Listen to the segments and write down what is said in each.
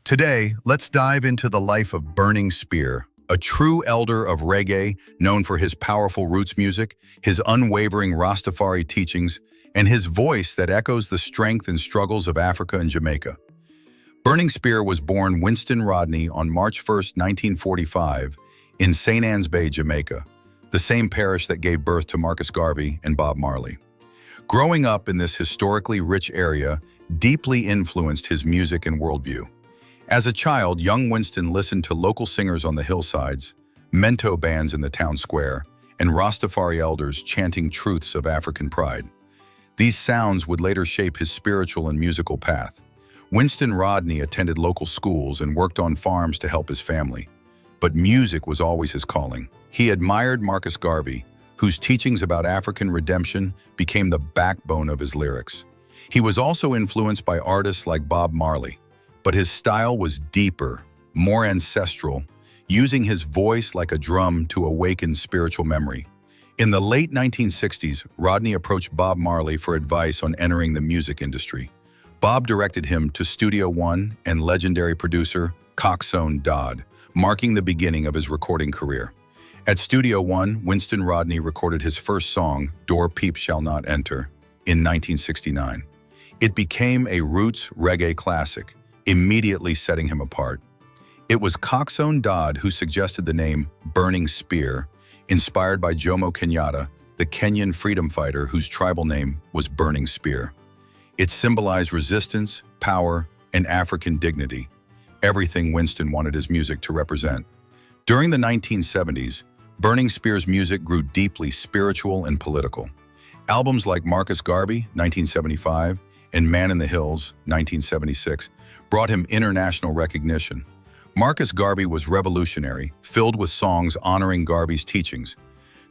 Today, let's dive into the life of Burning Spear, a true elder of reggae known for his powerful roots music, his unwavering Rastafari teachings, and his voice that echoes the strength and struggles of Africa and Jamaica. Burning Spear was born Winston Rodney on March 1, 1945, in St. Ann's Bay, Jamaica, the same parish that gave birth to Marcus Garvey and Bob Marley. Growing up in this historically rich area deeply influenced his music and worldview. As a child, young Winston listened to local singers on the hillsides, mento bands in the town square, and Rastafari elders chanting truths of African pride. These sounds would later shape his spiritual and musical path. Winston Rodney attended local schools and worked on farms to help his family. But music was always his calling. He admired Marcus Garvey, whose teachings about African redemption became the backbone of his lyrics. He was also influenced by artists like Bob Marley, but his style was deeper, more ancestral, using his voice like a drum to awaken spiritual memory. In the late 1960s, Rodney approached Bob Marley for advice on entering the music industry. Bob directed him to Studio One and legendary producer Coxsone Dodd, marking the beginning of his recording career. At Studio One, Winston Rodney recorded his first song, Door Peep Shall Not Enter, in 1969. It became a roots reggae classic, immediately setting him apart. It was Coxsone Dodd who suggested the name Burning Spear, inspired by Jomo Kenyatta, the Kenyan freedom fighter whose tribal name was Burning Spear. It symbolized resistance, power, and African dignity, everything Winston wanted his music to represent. During the 1970s, Burning Spear's music grew deeply spiritual and political. Albums like Marcus Garvey, 1975, and Man in the Hills, 1976, brought him international recognition. Marcus Garvey was revolutionary, filled with songs honoring Garvey's teachings.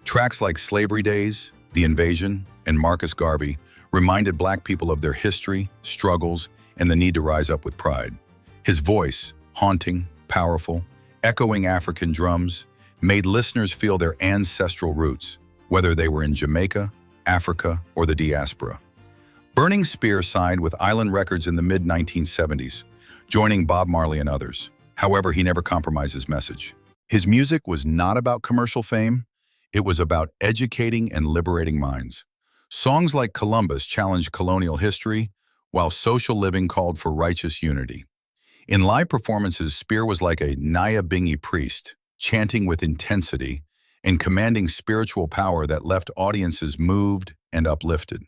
Tracks like Slavery Days, The Invasion, and Marcus Garvey reminded Black people of their history, struggles, and the need to rise up with pride. His voice, haunting, powerful, echoing African drums, made listeners feel their ancestral roots, whether they were in Jamaica, Africa, or the diaspora. Burning Spear signed with Island Records in the mid-1970s, joining Bob Marley and others. However, he never compromised his message. His music was not about commercial fame, it was about educating and liberating minds. Songs like Columbus challenged colonial history, while Social Living called for righteous unity. In live performances, Spear was like a Nyabingi priest, chanting with intensity and commanding spiritual power that left audiences moved and uplifted.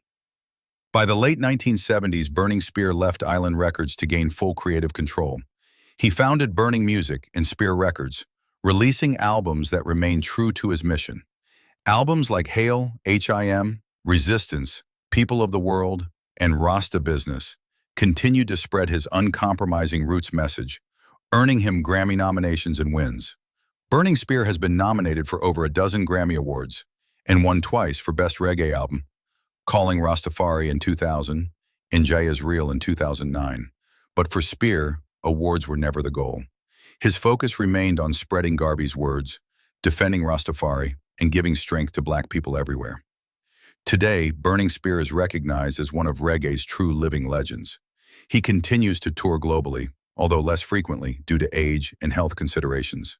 By the late 1970s, Burning Spear left Island Records to gain full creative control. He founded Burning Music and Spear Records, releasing albums that remained true to his mission. Albums like Hail, H.I.M., Resistance, People of the World, and Rasta Business continued to spread his uncompromising roots message, earning him Grammy nominations and wins. Burning Spear has been nominated for over a dozen Grammy Awards and won twice for Best Reggae Album, Calling Rastafari in 2000 and Jay Is Real in 2009. But for Spear, awards were never the goal. His focus remained on spreading Garvey's words, defending Rastafari, and giving strength to Black people everywhere. Today, Burning Spear is recognized as one of reggae's true living legends. He continues to tour globally, although less frequently due to age and health considerations.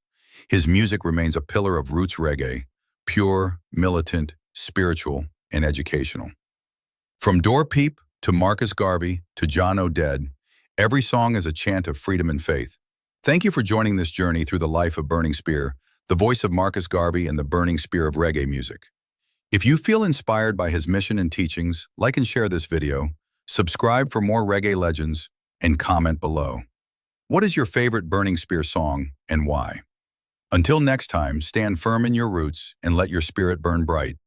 His music remains a pillar of roots reggae, pure, militant, spiritual, and educational. From Door Peep to Marcus Garvey to John O'Dead, every song is a chant of freedom and faith. Thank you for joining this journey through the life of Burning Spear, the voice of Marcus Garvey and the burning spear of reggae music. If you feel inspired by his mission and teachings, like and share this video, subscribe for more reggae legends, and comment below. What is your favorite Burning Spear song and why? Until next time, stand firm in your roots and let your spirit burn bright.